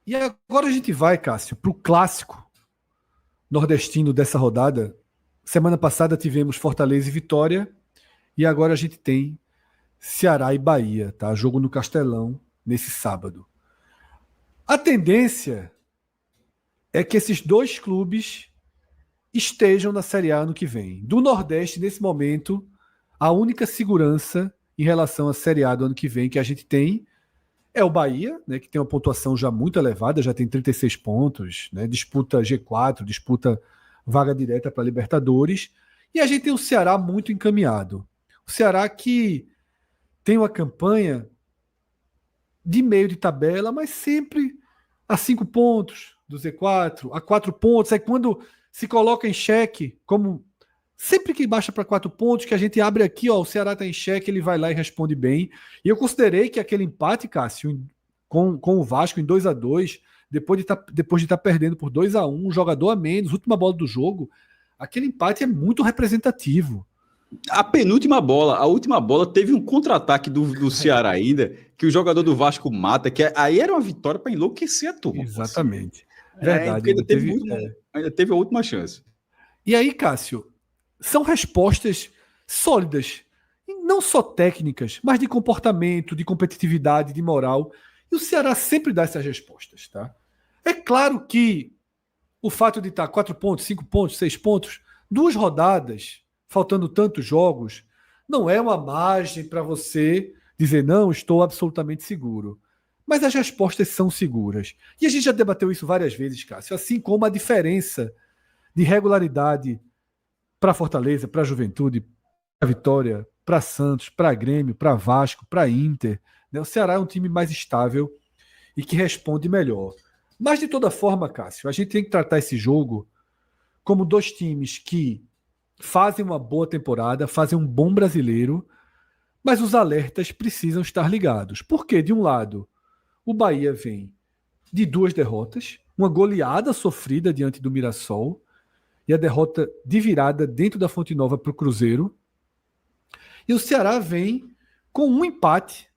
E agora a gente vai, Cássio, para o clássico nordestino dessa rodada. Semana passada tivemos Fortaleza e Vitória, e agora a gente tem Ceará e Bahia, tá? Jogo no Castelão nesse sábado. A tendência é que esses dois clubes estejam na Série A ano que vem. Do Nordeste, nesse momento, a única segurança em relação à Série A do ano que vem que a gente tem é o Bahia, né, que tem uma pontuação já muito elevada, já tem 36 pontos, né, disputa G4, disputa vaga direta para Libertadores. E a gente tem o Ceará muito encaminhado. O Ceará que tem uma campanha de meio de tabela, mas sempre a 5 pontos do Z4, a 4 pontos. Aí quando se coloca em xeque, como sempre que baixa para 4 pontos, que a gente abre aqui, ó, o Ceará está em xeque, ele vai lá e responde bem. E eu considerei que aquele empate, Cássio, com o Vasco em 2-2, depois de estar perdendo por 2-1, um jogador a menos, última bola do jogo, aquele empate é muito representativo. A penúltima bola, a última bola, teve um contra-ataque do Ceará ainda, que o jogador do Vasco mata, aí era uma vitória para enlouquecer a turma. Exatamente. Assim. Verdade. Ainda teve a última chance. E aí, Cássio, são respostas sólidas, não só técnicas, mas de comportamento, de competitividade, de moral. E o Ceará sempre dá essas respostas, tá? É claro que o fato de estar 4 pontos, 5 pontos, 6 pontos, 2 rodadas, faltando tantos jogos, não é uma margem para você dizer, não, estou absolutamente seguro. Mas as respostas são seguras. E a gente já debateu isso várias vezes, Cássio, assim como a diferença de regularidade para Fortaleza, para Juventude, para Vitória, para Santos, para Grêmio, para Vasco, para Inter. Né? O Ceará é um time mais estável e que responde melhor. Mas, de toda forma, Cássio, a gente tem que tratar esse jogo como dois times que fazem uma boa temporada, fazem um bom brasileiro, mas os alertas precisam estar ligados. Porque, de um lado, o Bahia vem de 2 derrotas, uma goleada sofrida diante do Mirassol e a derrota de virada dentro da Fonte Nova para o Cruzeiro. E o Ceará vem com um empate,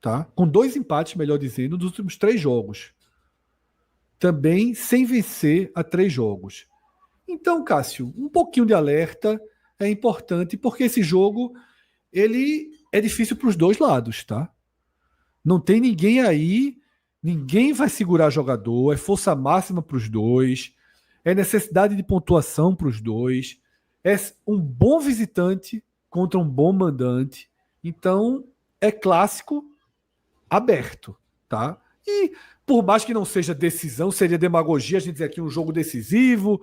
tá? Com 2 empates, melhor dizendo, nos últimos 3 jogos. Também sem vencer a 3 jogos. Então, Cássio, um pouquinho de alerta é importante, porque esse jogo ele é difícil para os dois lados, tá? Não tem ninguém aí, ninguém vai segurar jogador, é força máxima para os dois, é necessidade de pontuação para os dois, é um bom visitante contra um bom mandante. Então, é clássico aberto, tá? E por mais que não seja decisão, seria demagogia a gente dizer aqui um jogo decisivo,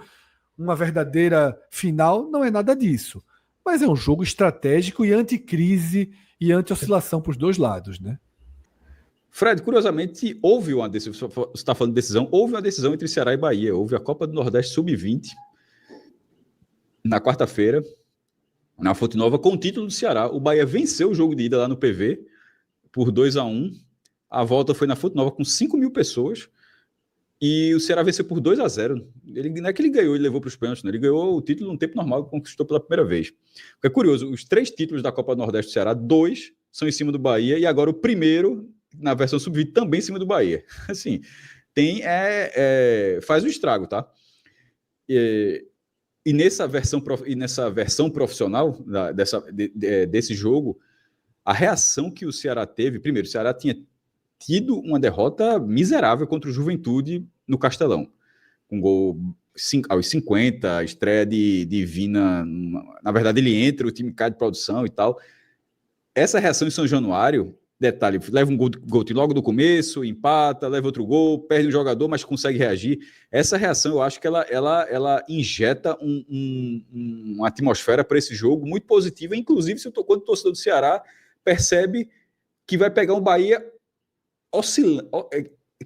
uma verdadeira final, não é nada disso. Mas é um jogo estratégico e anticrise e anti-oscilação para os dois lados, né? Fred, curiosamente, houve uma decisão, você está falando de decisão, houve uma decisão entre Ceará e Bahia, houve a Copa do Nordeste Sub-20, na quarta-feira, na Fonte Nova, com o título do Ceará. O Bahia venceu o jogo de ida lá no PV, por 2-1, a volta foi na Fonte Nova com 5 mil pessoas, e o Ceará venceu por 2-0. Não é que ele ganhou e levou para os pênaltis, né? Ele ganhou o título no tempo normal, conquistou pela primeira vez. O que é curioso, os 3 títulos da Copa do Nordeste do Ceará, 2 são em cima do Bahia, e agora o primeiro, na versão sub-20, também em cima do Bahia. Assim, faz um estrago, tá? E nessa versão profissional desse jogo, a reação que o Ceará teve, primeiro, o Ceará tinha tido uma derrota miserável contra o Juventude no Castelão. Um gol aos 50, estreia de Vina. Na verdade, ele entra, o time cai de produção e tal. Essa reação em São Januário, detalhe, leva um gol logo do começo, empata, leva outro gol, perde um jogador, mas consegue reagir. Essa reação, eu acho que ela injeta uma atmosfera para esse jogo muito positiva, inclusive quando o torcedor do Ceará percebe que vai pegar um Bahia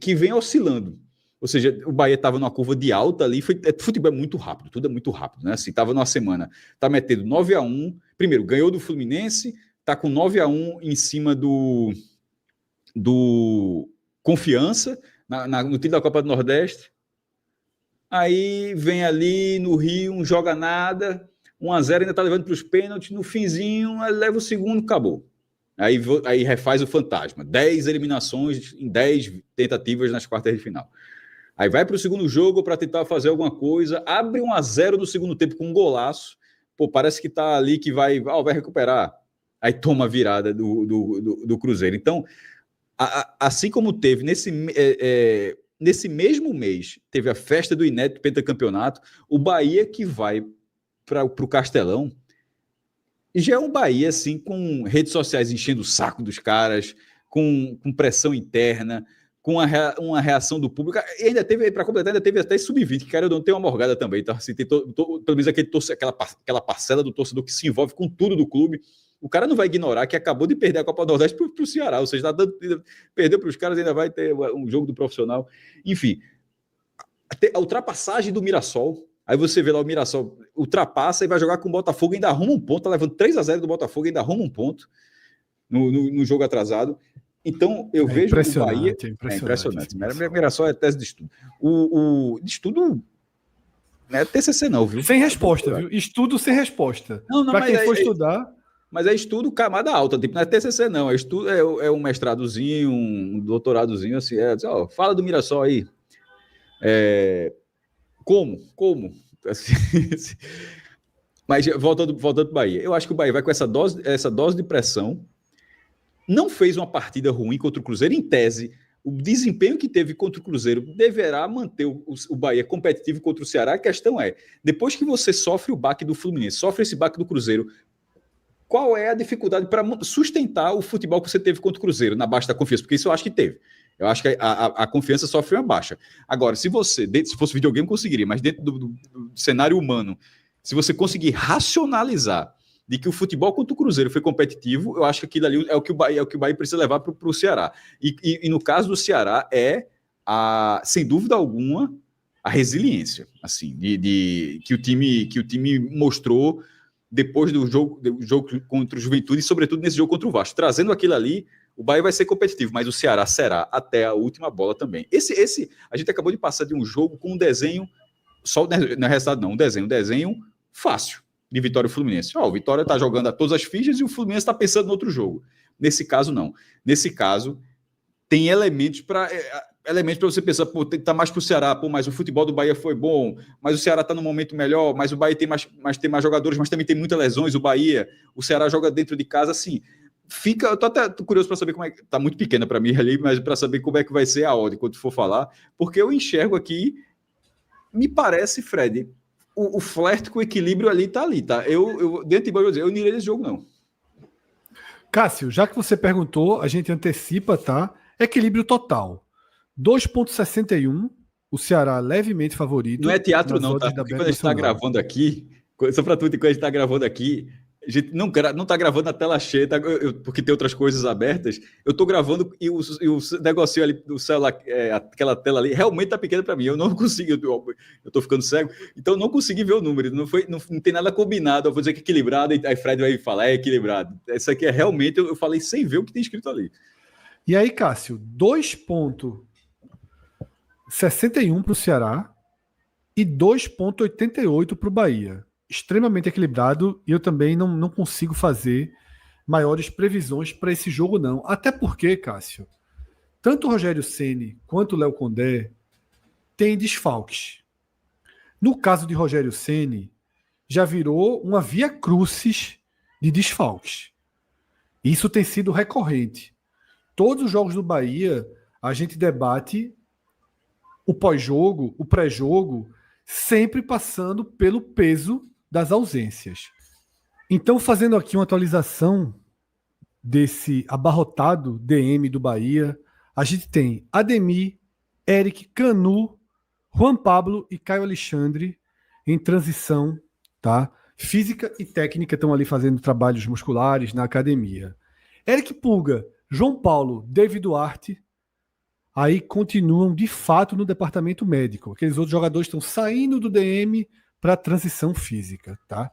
que vem oscilando. Ou seja, o Bahia estava numa curva de alta ali, futebol é muito rápido, tudo é muito rápido, né? Assim, estava numa semana, está metendo 9-1, primeiro, ganhou do Fluminense, está com 9-1 em cima do Confiança, no título da Copa do Nordeste. Aí vem ali no Rio, não joga nada, 1-0, ainda está levando para os pênaltis, no finzinho, leva o segundo, acabou. Aí refaz o fantasma. 10 eliminações em 10 tentativas nas quartas de final. Aí vai para o segundo jogo para tentar fazer alguma coisa, abre 1-0 no segundo tempo com um golaço. Pô, parece que tá ali que vai recuperar. Aí toma a virada do Cruzeiro. Então, assim como teve nesse mesmo mês, teve a festa do inédito pentacampeonato, o Bahia que vai para o Castelão, e já é um Bahia assim, com redes sociais enchendo o saco dos caras, com pressão interna, com uma reação do público, e ainda teve, para completar, ainda teve até sub-20, que cara, não tem uma morgada também, tá? Assim, tem pelo menos aquela parcela do torcedor que se envolve com tudo do clube. O cara não vai ignorar que acabou de perder a Copa do Nordeste para o Ceará, ou seja, perdeu para os caras, ainda vai ter um jogo do profissional. Enfim, a ultrapassagem do Mirassol, aí você vê lá o Mirassol ultrapassa e vai jogar com o Botafogo, ainda arruma um ponto, tá levando 3-0 do Botafogo, ainda arruma um ponto no jogo atrasado. Então, eu vejo o Bahia... É impressionante. Mirassol é tese de estudo. De estudo... Não é TCC não, viu? Sem resposta, viu? Estudo sem resposta. Para quem for estudar... Mas é estudo camada alta, tipo, não é TCC não, é um mestradozinho, um doutoradozinho, assim, fala do Mirassol aí. Como? Assim, mas voltando para o Bahia, eu acho que o Bahia vai com essa dose de pressão. Não fez uma partida ruim contra o Cruzeiro, em tese. O desempenho que teve contra o Cruzeiro deverá manter o Bahia competitivo contra o Ceará. A questão é, depois que você sofre o baque do Fluminense, sofre esse baque do Cruzeiro, qual é a dificuldade para sustentar o futebol que você teve contra o Cruzeiro, na baixa da confiança? Porque isso eu acho que teve. Eu acho que a confiança sofre uma baixa. Agora, se fosse videogame, conseguiria, mas dentro do cenário humano, se você conseguir racionalizar de que o futebol contra o Cruzeiro foi competitivo, eu acho que aquilo ali é o que o Bahia precisa levar para o Ceará. E no caso do Ceará, sem dúvida alguma, a resiliência, assim, que o time mostrou depois do jogo contra o Juventude e, sobretudo, nesse jogo contra o Vasco. Trazendo aquilo ali, o Bahia vai ser competitivo, mas o Ceará será até a última bola também. A gente acabou de passar de um jogo com um desenho, só não é resultado não, um desenho fácil de Vitória e Fluminense. O Vitória está jogando a todas as fichas e o Fluminense está pensando no outro jogo. Nesse caso, não. Nesse caso, tem elementos para você pensar, tá mais pro Ceará, mas o futebol do Bahia foi bom, mas o Ceará tá no momento melhor, mas o Bahia tem mais jogadores, mas também tem muitas lesões, o Ceará joga dentro de casa, assim, eu tô até curioso para saber como é que, tá muito pequena para mim ali, mas para saber como é que vai ser a odd quando for falar, porque eu enxergo aqui, me parece, Fred, o flerte com o equilíbrio ali, tá? Dentro de Bahia, eu não iria nesse jogo, não. Cássio, já que você perguntou, a gente antecipa, tá? Equilíbrio total. 2,61, o Ceará levemente favorito. Não é teatro não, tá? Porque quando a gente está gravando aqui, só para tu, quando a gente está gravando aqui, a gente não está gravando na tela cheia, tá? Porque tem outras coisas abertas. Eu estou gravando e o negocinho ali do celular, aquela tela ali, realmente está pequena para mim. Eu não consigo, eu estou ficando cego, então não consegui ver o número. Não tem nada combinado. Eu vou dizer que é equilibrado, e aí Fred vai falar, é equilibrado. Essa aqui é realmente, eu falei sem ver o que tem escrito ali. E aí, Cássio, 2,61 para o Ceará e 2,88 para o Bahia. Extremamente equilibrado, e eu também não consigo fazer maiores previsões para esse jogo, não. Até porque, Cássio, tanto o Rogério Ceni quanto o Léo Condé têm desfalques. No caso de Rogério Ceni, já virou uma via crucis de desfalques. Isso tem sido recorrente. Todos os jogos do Bahia, a gente debate o pós-jogo, o pré-jogo, sempre passando pelo peso das ausências. Então, fazendo aqui uma atualização desse abarrotado DM do Bahia, a gente tem Ademir, Eric, Canu, Juan Pablo e Caio Alexandre em transição, tá? Física e técnica estão ali fazendo trabalhos musculares na academia. Eric Pulga, João Paulo, David Duarte, aí continuam de fato no departamento médico. Aqueles outros jogadores estão saindo do DM para a transição física, tá?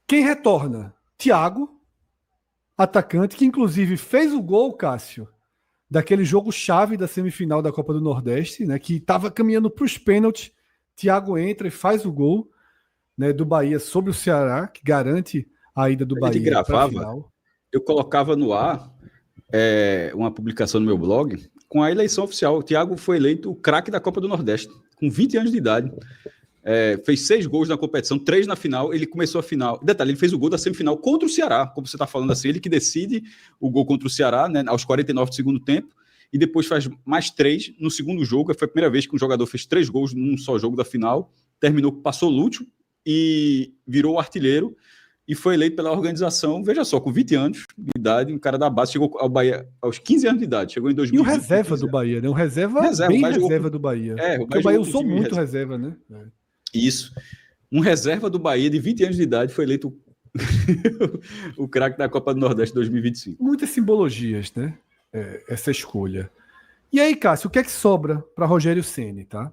Quem retorna? Thiago, atacante, que inclusive fez o gol, Cássio, daquele jogo-chave da semifinal da Copa do Nordeste, né, que estava caminhando para os pênaltis. Thiago entra e faz o gol, né, do Bahia sobre o Ceará, que garante a ida do Bahia para a final. eu colocava no ar uma publicação no meu blog com a eleição oficial. O Thiago foi eleito o craque da Copa do Nordeste, com 20 anos de idade. Fez 6 gols na competição, 3 na final. Ele começou a final. Detalhe, ele fez o gol da semifinal contra o Ceará, como você está falando assim, ele que decide o gol contra o Ceará, né, aos 49 do segundo tempo, e depois faz mais 3 no segundo jogo. Foi a primeira vez que um jogador fez 3 gols num só jogo da final. Terminou, passou Lúcio e virou o artilheiro. E foi eleito pela organização, veja só, com 20 anos de idade, um cara da base, chegou ao Bahia aos 15 anos de idade, chegou em 2020. E o reserva do Bahia, né? Um reserva bem reserva do Bahia. Porque o Bahia usou muito reserva, né? Isso. Um reserva do Bahia de 20 anos de idade foi eleito o craque da Copa do Nordeste 2025. Muitas simbologias, né? Essa escolha. E aí, Cássio, o que é que sobra para Rogério Ceni, tá?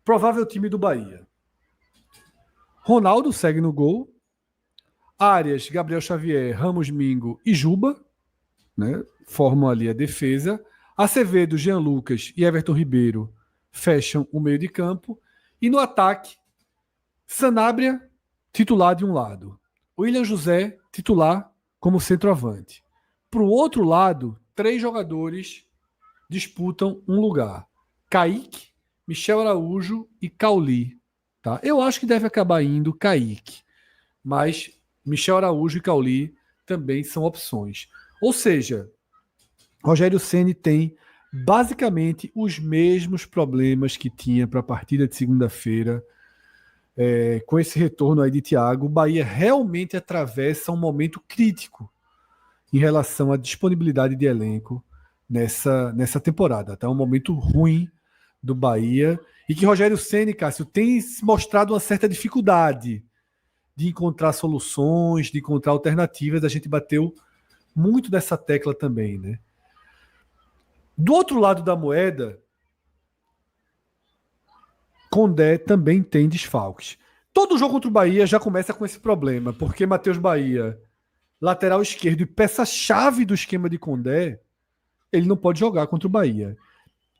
Provável time do Bahia. Ronaldo segue no gol. Arias, Gabriel Xavier, Ramos Mingo e Juba, né, formam ali a defesa. Acevedo, Jean Lucas e Everton Ribeiro fecham o meio de campo. E no ataque, Sanabria, titular de um lado. William José, titular como centroavante. Para o outro lado, 3 jogadores disputam um lugar. Kaique, Michel Araújo e Cauli. Tá? Eu acho que deve acabar indo Kaique, mas Michel Araújo e Cauli também são opções. Ou seja, Rogério Ceni tem basicamente os mesmos problemas que tinha para a partida de segunda-feira. Com esse retorno aí de Thiago, o Bahia realmente atravessa um momento crítico em relação à disponibilidade de elenco nessa temporada. Tá? Um momento ruim do Bahia e que Rogério Ceni, Cássio, tem mostrado uma certa dificuldade de encontrar soluções, de encontrar alternativas. A gente bateu muito nessa tecla também, né? Do outro lado da moeda, Condé também tem desfalques. Todo jogo contra o Bahia já começa com esse problema, porque Matheus Bahia, lateral esquerdo e peça-chave do esquema de Condé, ele não pode jogar contra o Bahia.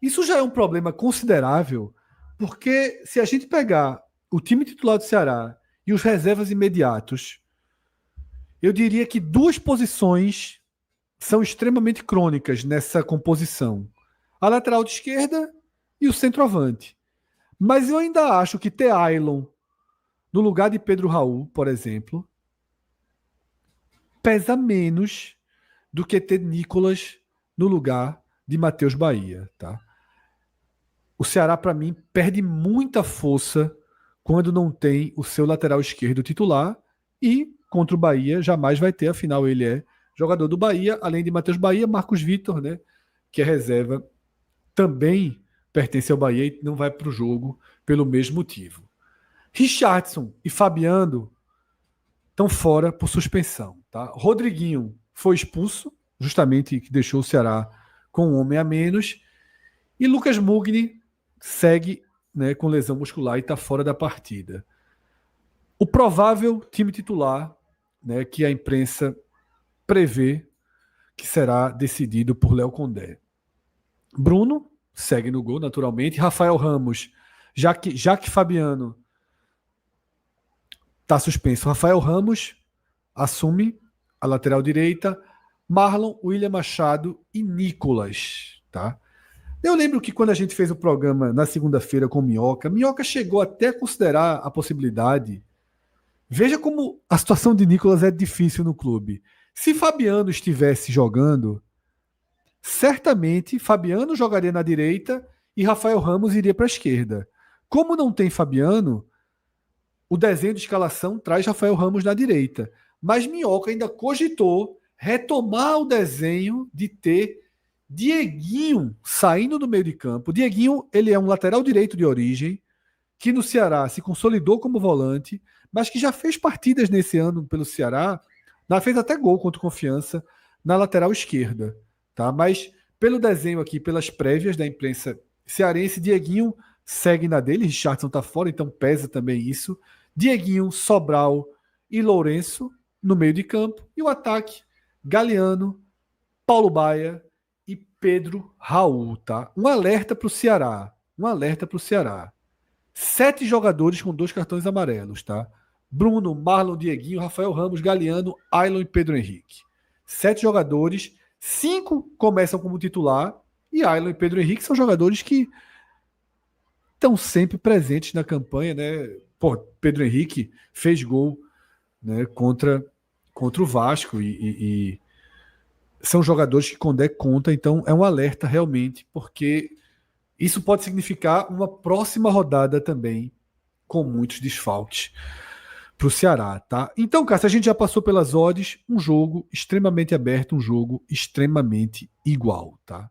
Isso já é um problema considerável, porque se a gente pegar o time titular do Ceará e os reservas imediatos, eu diria que 2 posições são extremamente crônicas nessa composição. A lateral de esquerda e o centroavante. Mas eu ainda acho que ter Ailon no lugar de Pedro Raul, por exemplo, pesa menos do que ter Nicolas no lugar de Matheus Bahia. Tá? O Ceará, para mim, perde muita força quando não tem o seu lateral esquerdo titular, e contra o Bahia jamais vai ter, afinal ele é jogador do Bahia, além de Matheus Bahia, Marcos Vitor, né, que é reserva, também pertence ao Bahia e não vai para o jogo pelo mesmo motivo. Richardson e Fabiano estão fora por suspensão. Tá? Rodriguinho foi expulso, justamente que deixou o Ceará com um homem a menos, e Lucas Mugni segue, né, com lesão muscular e está fora da partida. O provável time titular, né, que a imprensa prevê que será decidido por Léo Condé. Bruno segue no gol, naturalmente. Rafael Ramos, já que Fabiano está suspenso, Rafael Ramos assume a lateral direita. Marlon, William Machado e Nicolas. Tá? Eu lembro que quando a gente fez o programa na segunda-feira com Minhoca chegou até a considerar a possibilidade. Veja como a situação de Nicolas é difícil no clube. Se Fabiano estivesse jogando, certamente Fabiano jogaria na direita e Rafael Ramos iria para a esquerda. Como não tem Fabiano, o desenho de escalação traz Rafael Ramos na direita. Mas Minhoca ainda cogitou retomar o desenho de ter Dieguinho saindo do meio de campo. Dieguinho, ele é um lateral direito de origem, que no Ceará se consolidou como volante, mas que já fez partidas nesse ano pelo Ceará, fez até gol contra o Confiança na lateral esquerda. Tá? Mas pelo desenho aqui, pelas prévias da imprensa cearense, Dieguinho segue na dele, Richardson está fora, então pesa também isso. Dieguinho, Sobral e Lourenço no meio de campo, e o ataque, Galeano, Paulo Baia e Pedro Raul. Tá? Um alerta para o Ceará. 7 jogadores com 2 cartões amarelos. Tá? Bruno, Marlon, Dieguinho, Rafael Ramos, Galeano, Ailon e Pedro Henrique. 7 jogadores, 5 começam como titular, e Ailton e Pedro Henrique são jogadores que estão sempre presentes na campanha, né? Pô, Pedro Henrique fez gol, né, contra o Vasco e são jogadores que quando conta, então é um alerta realmente, porque isso pode significar uma próxima rodada também com muitos desfalques para o Ceará, tá? Então, Cássio, a gente já passou pelas odds, um jogo extremamente aberto, um jogo extremamente igual, tá?